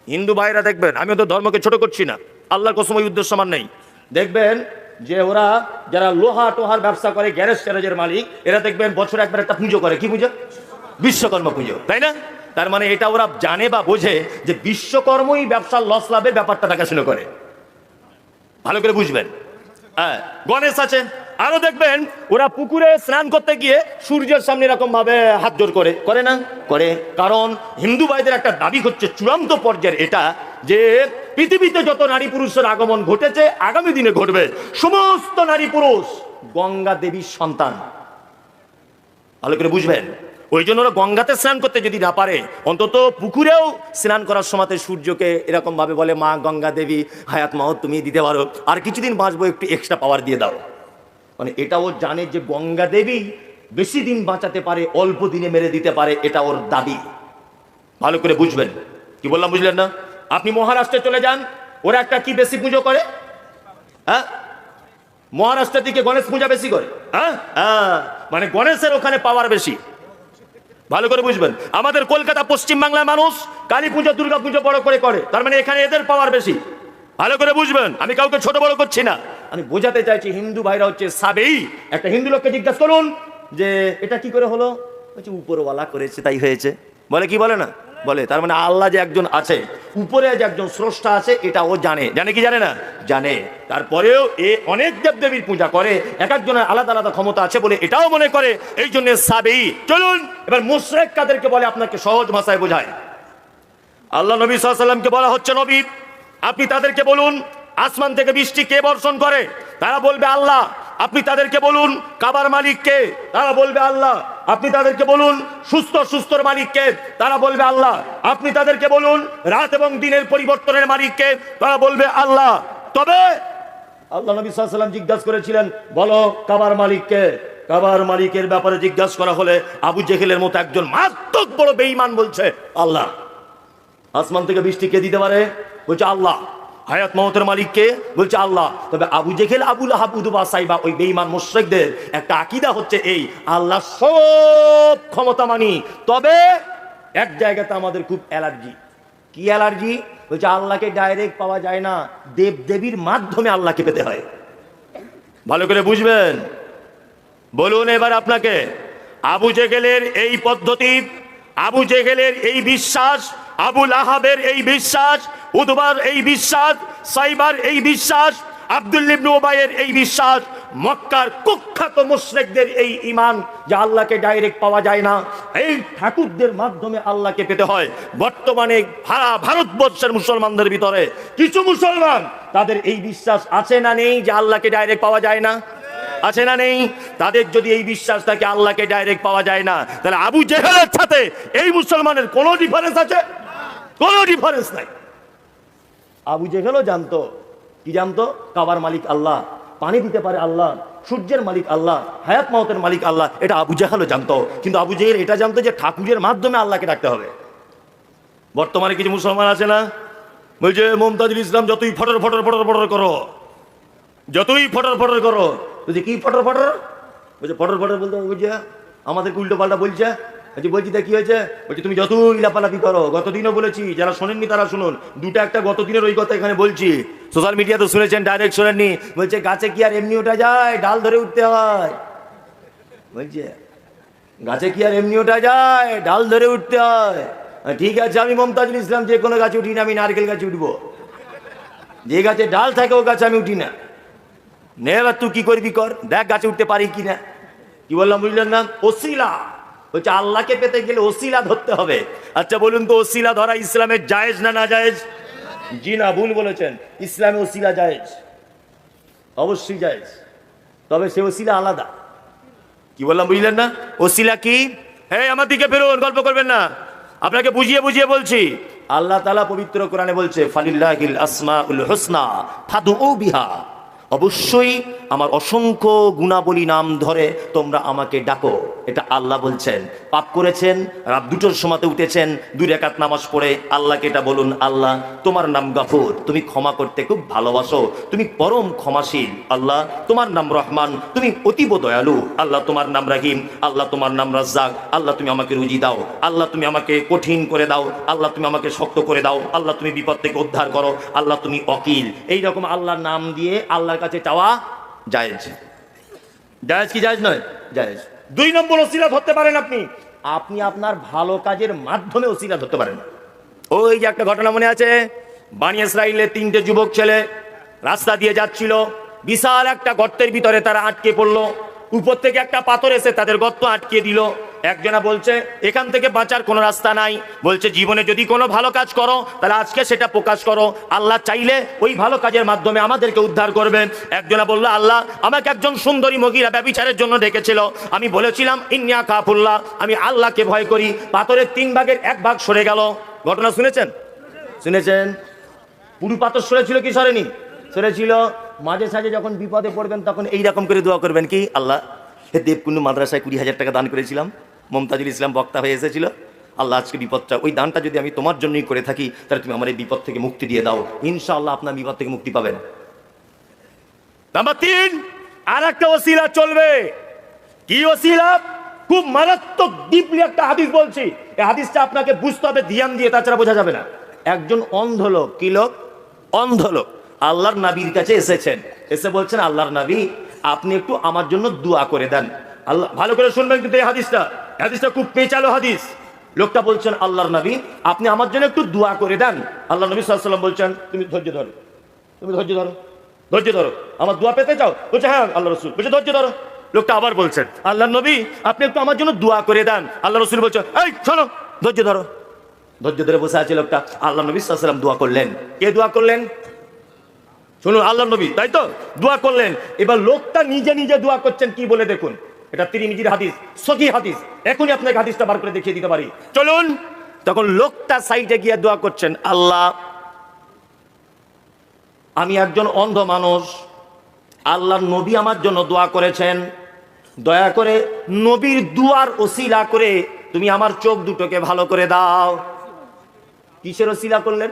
হিন্দু ভাইরা দেখবেন, আমি ওদের ধর্মকে ছোট করছি না, আল্লাহর কসম ওই উদ্দেশ্য আমার নেই, দেখবেন যে ওরা যারা লোহা টোহার ব্যবসা করে, গ্যারেজ ট্যারেজের মালিক, এরা দেখবেন বছরে একবার একটা পুজো করে। কি পুজো? বিশ্বকর্মা পুজো, তাই না? তার মানে এটা ওরা জানে বা বোঝে যে বিশ্বকর্মই ব্যবসার লস লাভের ব্যাপারটা দেখাশোনা করে। ভালো করে বুঝবেন। হ্যাঁ, গণেশ আছে। আরো দেখবেন ওরা পুকুরে স্নান করতে গিয়ে সূর্যের সামনে এরকম ভাবে হাত জোর করে, করে না? করে। কারণ হিন্দু ভাইদের একটা দাবি হচ্ছে চূড়ান্ত পর্যায়ের এটা, যে পৃথিবীতে যত নারী পুরুষের আগমন ঘটেছে, আগামী দিনে ঘটবে, সমস্ত নারী পুরুষ গঙ্গা দেবীর সন্তান। ভালো করে বুঝবেন। ওই জন্য ওরা গঙ্গাতে স্নান করতে যদি না পারে, অন্তত পুকুরেও স্নান করার সময় সূর্যকে এরকম ভাবে বলে, মা গঙ্গা দেবী, হায়াত মাও তুমি দিতে পারো, আর কিছুদিন বাঁচবো, একটু এক্সট্রা পাওয়ার দিয়ে দাও। মানে এটাও জানে যে গঙ্গা দেবী বেশি দিন বাঁচাতে পারে, অল্প দিনে মেরে দিতে পারে, এটা ওর দাবি। ভালো করে বুঝবেন। কি বললাম বুঝলেন না? আপনি মহারাষ্ট্রে চলে যান, ওরা একটা কি বেশি পুজো করে? হ্যাঁ, মহারাষ্ট্রের দিকে গণেশ পূজা বেশি করে। হ্যাঁ, মানে গণেশের ওখানে পাওয়ার বেশি। ভালো করে বুঝবেন। আমাদের কলকাতা পশ্চিম বাংলার মানুষ কালী পুজো দুর্গা পুজো বড় করে করে, তার মানে এখানে এদের পাওয়ার বেশি। ভালো করে বুঝবেন। আমি কাউকে ছোট বড় করছি না, আমি বোঝাতে চাইছি হিন্দু ভাইরা হচ্ছে সাবেই। একটা হিন্দু লোককে জিজ্ঞাসা করুন যে এটা কি করে হলো, বলছে উপরওয়ালা করেছে তাই হয়েছে। বলে কি বলে না? বলে। তার মানে আল্লাহ যে একজন আছে, উপরে যে একজন স্রষ্টা আছে, এটা ও জানে। জানে কি জানে না? জানে। তারপরেও এ অনেক দেবদেবীর পূজা করে, এক একজনের আলাদা আলাদা ক্ষমতা আছে বলে এটাও মনে করে, এই জন্য সাবেই। চলুন এবার মুশরিক কাদেরকে বলে আপনাকে সহজ ভাষায় বোঝায়। আল্লাহ নবী সাল্লাল্লাহু আলাইহি ওয়াসাল্লামকে বলা হচ্ছে, নবী আপনি তাদেরকে বলুন আসমান থেকে বৃষ্টি কে বর্ষণ করে? তারা বলবে আল্লাহ। আপনি তাদেরকে বলুন কাবার মালিক কে? তারা বলবে আল্লাহ। আপনি তাদেরকে বলুন সুস্থর মালিক কে? তারা বলবে আল্লাহ। আপনি তাদেরকে বলুন রাত এবং দিনের পরিবর্তনের মালিক কে? তারা বলবে আল্লাহ। তবে আল্লাহ নবী সাল্লাল্লাহু আলাইহি ওয়াসাল্লাম জিজ্ঞাসা করেছিলেন, বলো কাবার মালিক কে? কাবার মালিকের ব্যাপারে জিজ্ঞাসা করা হলে আবু জেহেলের মতো একজন মারাত্মক বড় বেঈমান বলছে আল্লাহ। আসমান থেকে বৃষ্টি কে দিতে পারে? বলছে আল্লাহ। হায়াত মওতের মালিক কে? বলছে আল্লাহ। তবে আবু জেহেল, আবু লাহাব, উতবা, সাইবা, ওই বেঈমান মুশরিকদের একটা আকীদা হচ্ছে এই, আল্লাহ সব ক্ষমতা মানি, তবে এক জায়গাতে আমাদের খুব অ্যালার্জি। কি অ্যালার্জি? বলছে আল্লাহকে ডাইরেক্ট পাওয়া যায় না, দেব দেবীর মাধ্যমে আল্লাহকে পেতে হয়। ভালো করে বুঝবেন। বলুন এবার আপনাকে, আবু জেহেলের এই পদ্ধতি, আবু জেহেলের এই বিশ্বাস, আবু লাহাবের এই বিশ্বাস, উতবার এই বিশ্বাস, সাইবার এই বিশ্বাস, আব্দুল্লাহ ইবনে উবাইয়ের এই বিশ্বাস, মক্কার কুখ্যাত মুশরিকদের এই ঈমান যে আল্লাহকে ডাইরেক্ট পাওয়া যায় না, এই ঠাকুরদের মাধ্যমে আল্লাহকে পেতে হয়। বর্তমানে সারা ভারতবর্ষের মুসলমানদের ভিতরে কিছু মুসলমান, তাদের এই বিশ্বাস আছে না নেই যে আল্লাহকে ডাইরেক্ট পাওয়া যায় না? আছে না নেই? তাদের যদি এই বিশ্বাস থাকে আল্লাহকে ডাইরেক্ট পাওয়া যায় না, তাহলে আবু জেহেলের সাথে এই মুসলমানের কোনো ডিফারেন্স আছে? কোনো ডিফারেন্স নাই। আবু জেহেলও জানতো, কি জানতো? কাবার মালিক আল্লাহ, পানি দিতে পারে আল্লাহ, সূর্যের মালিক আল্লাহ, হায়াত মাওতের মালিক আল্লাহ, এটা আবু জেহেলও জানতো। কিন্তু আবু জেহেল এটা জানতো যে ঠাকুরের মাধ্যমে আল্লাহকে ডাকতে হবে। বর্তমানে কিছু মুসলমান আছে না, বলছে মুমতাজুল ইসলাম যতই ফটর ফটর ফটর ফটর করো, যতই ফটর ফটর করো। বলছে কি ফটর ফটর? বলছে ফটর ফটর বলতে বুঝছে আমাদের উল্টো পাল্টা বলছে। বলছি তা কি হয়েছে? বলছি তুমি যতই লাফালাফি করো, গতদিনও বলেছি, যারা শোনেননি তারা শুনুন, দুটো একটা গতদিনের ওই কথা এখানে বলছি, সোশ্যাল মিডিয়াতে শুনেছেন, ডাইরেক্ট শোনেননি। বলছে গাছে কি আর এমনি ওঠা যায়? ডাল ধরে উঠতে হয়। বলছে গাছে কি আর এমনি ওঠা যায়? ডাল ধরে উঠতে হয়। ঠিক আছে, আমি মুমতাজুল ইসলাম যে কোনো গাছে উঠি না, আমি নারকেল গাছে উঠবো। যে গাছে ডাল থাকে ও গাছে আমি উঠি না। নে এবার তুই কি করবি কর, দেখ গাছে উঠতে পারি কিনা। কি বললাম বুঝলেন না? ওসিলা বলছে আল্লাহকে পেতে গেলে ওসিলা ধরতে হবে। আচ্ছা বলুন তো, ওসিলা ধরা ইসলামের জায়েজ না না জায়েজ? জি না, ভুল বলেছেন। ইসলামে ওসিলা জায়েজ, অবশ্যই জায়েজ, তবে সে ওসিলা আলাদা। কি বললাম বুঝলেন না? ওসিলা কি? হ্যাঁ, আমার দিকে ফেরুন, গল্প করবেন না, আপনাকে বুঝিয়ে বুঝিয়ে বলছি। আল্লাহ তাআলা পবিত্র কোরআনে বলছে ফালিল্লাহিল আসমাউল হুসনা ফাদউ বিহা, অবশ্যই আমার অসংখ্য গুণাবলী নাম ধরে তোমরা আমাকে ডাকো। এটা আল্লাহ বলছেন। পাপ করেছেন, রাত 2টোর সময়তে উঠেছেন, 2 রাকাত নামাজ পড়ে আল্লাহকে এটা বলুন, আল্লাহ তোমার নাম গফুর, তুমি ক্ষমা করতে খুব ভালোবাসো, তুমি পরম ক্ষমাশীল। আল্লাহ তোমার নাম রহমান, তুমি অতীব দয়ালু। আল্লাহ তোমার নাম রাহিম, আল্লাহ তোমার নাম রাজ্জাক। আল্লাহ তুমি আমাকে রুজি দাও, আল্লাহ তুমি আমাকে কঠিন করে দাও, আল্লাহ তুমি আমাকে শক্ত করে দাও, আল্লাহ তুমি বিপদ থেকে উদ্ধার করো, আল্লাহ তুমি ওয়াকিল। এইরকম আল্লাহর নাম দিয়ে আল্লাহর কাছে চাওয়া জায়েজ। জায়েজ কি জায়েজ নয়? জায়েজ। 2 নম্বর ওসিলা ধরতে পারেন আপনি, আপনি আপনার ভালো কাজের মাধ্যমে ওসিলা ধরতে পারেন। ওই যে একটা ঘটনা মনে আছে, বানি ইসরাইলের 3টে যুবক ছেলে রাস্তা দিয়ে যাচ্ছিল, বিশাল একটা গর্তের ভিতরে তারা আটকে পড়লো। উপর থেকে একটা পাথর এসে তাদের গর্ত আটকে দিল। একজনা বলছে এখান থেকে বাঁচার কোনো রাস্তা নাই, বলছে জীবনে যদি কোনো ভালো কাজ করো তাহলে আজকে সেটা প্রকাশ করো, আল্লাহ চাইলে ওই ভালো কাজের মাধ্যমে আমাদেরকে উদ্ধার করবেন। একজনা বলল, আল্লাহ আমাকে একজন সুন্দরী মহিলা ব্যভিচারের জন্য ডেকেছিল, আমি বলেছিলাম ইন্নিয়া কাফুল্লাহ, আমি আল্লাহকে ভয় করি। পাথরের 3 ভাগের 1 ভাগ সরে গেল। ঘটনা শুনেছেন? শুনেছেন? পুরো পাথর সরেছিল কি সরেনি? সরেছিল। মাঝে সাঝে যখন বিপদে পড়বেন তখন এইরকম করে দোয়া করবেন, কি আল্লাহ দেবকুণ্ড মাদ্রাসায় 20,000 টাকা দান করেছিলাম, মমতাজুল ইসলাম বক্তা হয়ে এসেছিল, আল্লাহ আজকে বিপদটা, ওই দানটা যদি আমি তোমার জন্যই করে থাকি তাহলে তুমি আমার এই বিপদ থেকে মুক্তি দিয়ে দাও, ইনশাআল্লাহ আপনার বিপদ থেকে মুক্তি পাবেন। নাম্বার 3, আর একটা ওসিলা চলবে। কি ওসিলা? খুব মারাত্মক ডিপলি একটা হাদিস বলছি, এই হাদিসটা আপনাকে বুঝতে হবে ধ্যান দিয়ে, তাছাড়া বোঝা যাবে না। একজন অন্ধ লোক, কি লোক? অন্ধ লোক আল্লাহর নবীর কাছে এসেছেন, এসে বলছেন, আল্লাহর নবী আপনি একটু আমার জন্য দোয়া করে দেন। আল্লাহ, ভালো করে শুনবেন কিন্তু এই হাদিসটা খুব পেঁচালো হাদিস। লোকটা বলছেন, আল্লাহর নবী আপনি আমার জন্য একটু দোয়া করে দেন। আল্লাহ নবী সাল্লাল্লাহু আলাইহি ওয়াসাল্লাম বলছেন, তুমি ধৈর্য ধরো, তুমি ধৈর্য ধরো, ধৈর্য ধরো, আমার দোয়া পেতে চাও? বলছে হ্যাঁ। আল্লাহ রাসূল বলছে ধৈর্য ধরো। লোকটা আবার বলছেন, আল্লাহর নবী আপনি একটু আমার জন্য দোয়া করে দেন। আল্লাহ রাসূল বলছেন, এই শোনো, ধৈর্য ধরো। ধৈর্য ধরে বসে আছে লোকটা। আল্লাহ নবী সাল্লাল্লাহু আলাইহি ওয়াসাল্লাম দোয়া করলেন। কে দোয়া করলেন? শুনুন, আল্লাহ নবী, তাই তো দোয়া করলেন। এবার লোকটা নিজে নিজে দোয়া করছেন, কি বলে দেখুন। এটা তিরমিজির হাদিস, সহিহ হাদিস, এখনই আপনাকে হাদিসটা বার করে দেখিয়ে দিতে পারি, চলুন। তখন লোকটা সাইডে গিয়ে দোয়া করছেন, আল্লাহ আমি একজন অন্ধ মানুষ, আল্লাহর নবী আমার জন্য দোয়া করেছেন, দয়া করে নবীর দুয়ার ওসিলা করে তুমি আমার চোখ দুটোকে ভালো করে দাও। কিসের ওসিলা করলেন?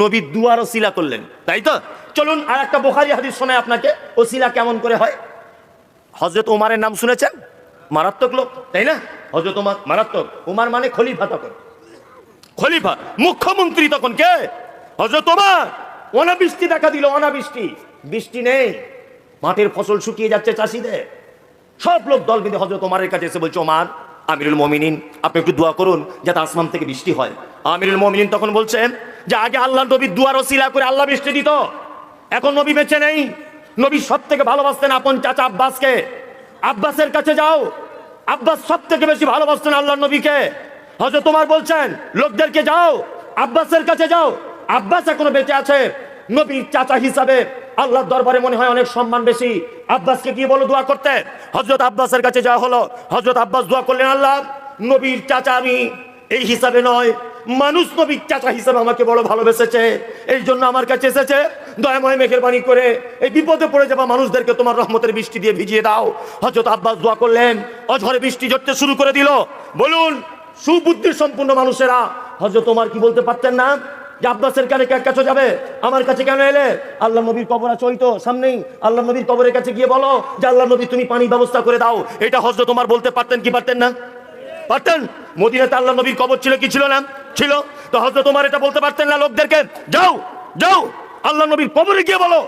নবীর দুয়ার ওসিলা করলেন, তাই তো। চলুন আর একটা বুখারী হাদিস শোনাই আপনাকে, ওসিলা কেমন করে হয়। হযরত ওমরের নাম শুনেছেন? মারাত্মক লোক, তাই না? হযরত ওমর মারাত্মক। ওমর মানে খলিফা, তখন খলিফা, মুখ্যমন্ত্রী তখন কে? হযরত ওমর। অনাবৃষ্টি দেখা দিল, অনাবৃষ্টি, বৃষ্টি নেই, মাঠের ফসল শুকিয়ে যাচ্ছে চাষিদের। সব লোক দল বেঁধে হযরত ওমরের কাছে এসে বলছে, ওমর আমিরুল মুমিনিন আপনি একটু দোয়া করুন যাতে আসমান থেকে বৃষ্টি হয়। আমিরুল মুমিনিন তখন বলছেন যে আগে আল্লাহ নবীর দুয়ার ওসিলা করে আল্লাহ বৃষ্টি দিত, এখন নবী বেঁচে নেই। নবী সব থেকে ভালোবাসতেন আপন চাচা আব্বাসকে, আব্বাসের কাছে যাও। আব্বাস সব থেকে বেশি ভালোবাসতেন আল্লাহ নবীকে। হযরত ওমর বলছেন লোকদেরকে যাও আব্বাসের কাছে যাও, আব্বাস এখনো বেঁচে আছে, নবীর চাচা হিসাবে আল্লাহর দরবারে মনে হয় অনেক সম্মান বেশি, আব্বাসকে গিয়ে বলো দোয়া করতে। হযরত আব্বাসের কাছে যাওয়া হলো। হযরত আব্বাস দোয়া করলেন, আল্লাহ নবীর চাচা আমি এই হিসাবে নয়, মানুষ নবীর চাচা হিসাবে আমাকে বড় ভালোবেসেছে, এই জন্য আমার কাছে এসেছে, দয়াময় মেহেরবানি করে এই বিপদে পড়ে যাওয়া মানুষদেরকে তোমার রহমতের বৃষ্টি দিয়ে ভিজিয়ে দাও। হযরত আব্বাস দোয়া করলেন, অঝরে বৃষ্টি ঝরতে শুরু করে দিল। বলুন সুবুদ্ধি সম্পূর্ণ মানুষেরা হযরত ওমর কি বলতে পারতেন না যে আব্বাসের কাছে যাবে, আমার কাছে কেন এলে? আল্লাহ নবীর কবর আছে ওই তো সামনেই, আল্লাহ নবীর কবরের কাছে গিয়ে বলো যে আল্লাহ নবী তুমি পানির ব্যবস্থা করে দাও। এটা হযরত ওমর বলতে পারতেন কি পারতেন না? পারতেন। মদিনাতে আল্লাহ নবীর কবর ছিল কি ছিল না? ছিল। তো হযরত ওমর এটা বলতে পারতেন না লোকদেরকে, যাও যাও আল্লাহ নবীর কবরে গিয়ে বলো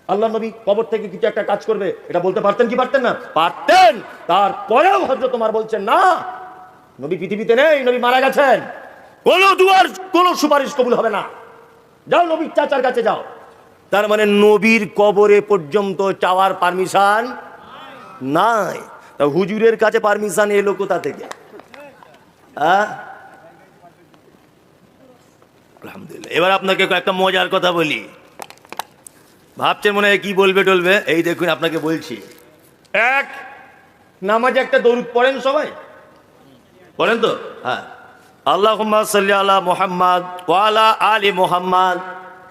আল্লাহ নবী কবর থেকে কিছু একটা কাজ করবে, এটা বলতে পারতেন কি পারতেন না? পারতেন। তারপরেও হযরত ওমর বলছেন না, নবী পৃথিবীতে নেই, নবী মারা গেছেন, কোন দুয়ার কোন সুপারিশ কবুল হবে না, যাও নবীর চাচার কাছে যাও। তার মানে নবীর কবরে পর্যন্ত চাওয়ার পারমিশন নাই। তা হুজুরের কাছে পারমিশন এলো কোথা থেকে? আলহামদুলিল্লাহ। এবার আপনাকে একটা মজার কথা বলি, ভাবছেন মনে হয় কি বলবে টলবে, এই দেখুন আপনাকে বলছি। এক, নামাজে একটা দরুদ পড়েন, সবাই পড়েন তো? হ্যাঁ, আল্লাহুম্মা সাল্লি আলা মুহাম্মাদ ওয়া আলা আলি মুহাম্মাদ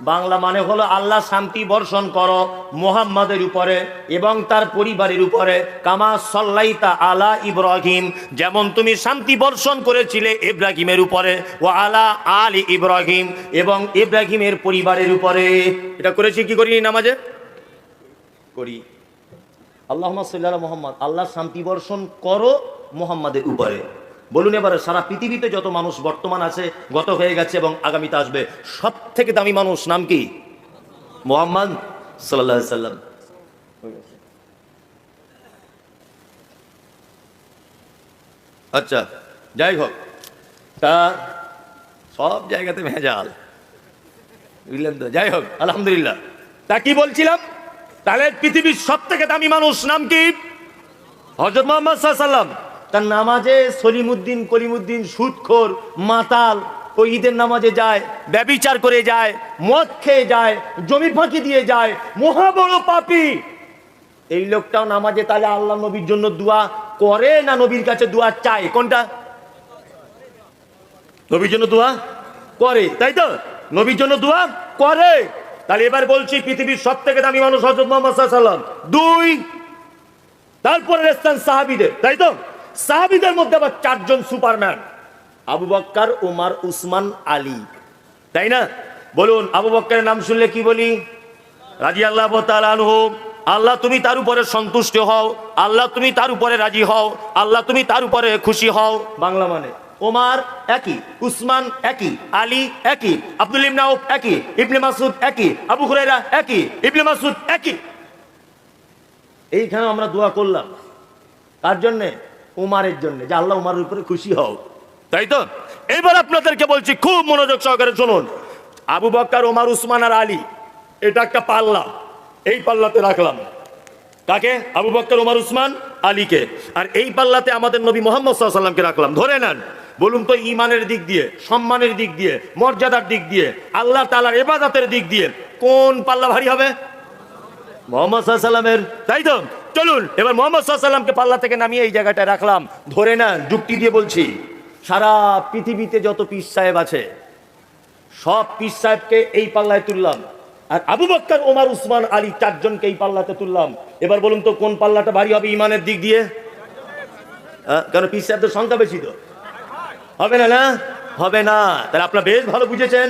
বাংলা মানে হলো আল্লাহ শান্তি বর্ষণ করো মুহাম্মাদের উপরে এবং তার পরিবারের উপরে, কামা সাল্লাইতা আলা ইব্রাহিম, যেমন তুমি শান্তি বর্ষণ করেছিলে ইব্রাহিমের উপরে, ও আলা আলি ইব্রাহিম, এবং ইব্রাহিমের পরিবারের উপরে। এটা করেছি কি করিনি নামাজে? করি। আল্লাহুম্মা সাল্লি আলা মুহাম্মদ, আল্লাহ শান্তি বর্ষণ করো মুহাম্মাদের উপরে। বলুন এবারে, সারা পৃথিবীতে যত মানুষ বর্তমান আছে, গত হয়ে গেছে এবং আগামীতে আসবে, সব থেকে দামি মানুষ নাম কি? মুহাম্মদ সাল্লাল্লাহু আলাইহি সাল্লাম। আচ্ছা, যাই হোক, তা সব জায়গাতে ভেজাল, বুঝলেন তো? যাই হোক, আলহামদুলিল্লাহ। তা কি বলছিলাম? তাহলে পৃথিবীর সব থেকে দামি মানুষ নাম কি? হযরত মুহাম্মদ সাল্লাল্লাহু আলাইহি সাল্লাম। তার নামাজে সলিমুদ্দিন কলিমুদ্দিন সুদখোর মাতাল ওই ঈদের নামাজে যায়, ব্যভিচার করে যায়, মদ খেয়ে যায়, জমি ফাঁকি দিয়ে যায়, মহা বড় পাপী। এই লোকটাও নামাজে তাহলে আল্লাহ নবীর জন্য দোয়া করে না নবীর কাছে দোয়া চায়? কোনটা? নবীর জন্য দোয়া করে, তাই তো? নবীর জন্য দোয়া করে। তাহলে এবার বলছি, পৃথিবীর সব থেকে দামি মানুষ হযরত মুহাম্মদ সাল্লাল্লাহু আলাইহি সাল্লাম। দুই, তারপরে স্থান সাহাবীদের, তাই তো? সাহাবীদের মধ্যে আবার চারজন সুপারম্যান, আবু বকর, ওমর, উসমান, আলী, তাই না? বলুন, আবু বকরের নাম শুনলে কি বলি? রাদিয়াল্লাহু তাআলা আনহু। আল্লাহ তুমি তার উপরে সন্তুষ্ট হও, আল্লাহ তুমি তার উপরে রাজি হও, আল্লাহ তুমি তার উপরে খুশি হও। বাংলা মানে ওমর একই, উসমান একই, আলী একই, আব্দুল্লাহ ইবনে আউফ একই, ইবনে মাসউদ একই, আবু হুরায়রা একই, ইবনে মাসউদ একই। এইখানে আমরা দোয়া করলাম কার জন্য? উমারের জন্য, যে আল্লাহ উমারের উপরে খুশি হও, তাই তো? এবার আপনাদেরকে বলছি, খুব মনোযোগ সহকারে শুনুন। আবু বকর, ওমর, উসমান আর আলী, এটা একটা পাল্লা। এই পাল্লাতে রাখলাম কাকে? আবু বকর, ওমর, উসমান, আলীকে। আর এই পাল্লাতে আমাদের নবী মুহাম্মদ সাল্লাল্লাহু আলাইহি সাল্লামকে রাখলাম। ধরে নেন, বলুন তো, ঈমানের দিক দিয়ে, সম্মানের দিক দিয়ে, মর্যাদার দিক দিয়ে, আল্লাহ তাআলার ইবাদতের দিক দিয়ে কোন পাল্লা ভারী হবে? মুহাম্মদ সাল্লাল্লাহু আলাইহি সাল্লামের, তাই তো? চলুন এবার মুহাম্মদ সাল্লাল্লাহু আলাইহি সাল্লামকে পাল্লা থেকে নামিয়ে এই জায়গাটায় রাখলাম। ধরে নেন, যুক্তি দিয়ে বলছি, সারা পৃথিবীতে যত পীর সাহেব আছে, সব পীর সাহেবকে এই পাল্লায় তুললাম, আর আবু বকর, ওমর, উসমান, আলী চারজনকে এই পাল্লাতে তুললাম। এবার বলুন তো, কোন পাল্লাটা ভারী হবে ঈমানের দিক দিয়ে? কারণ পীর সাহেবদের সংখ্যা বেশি, তো হবে না? না হবে না। তাহলে আপনারা বেশ ভালো বুঝেছেন।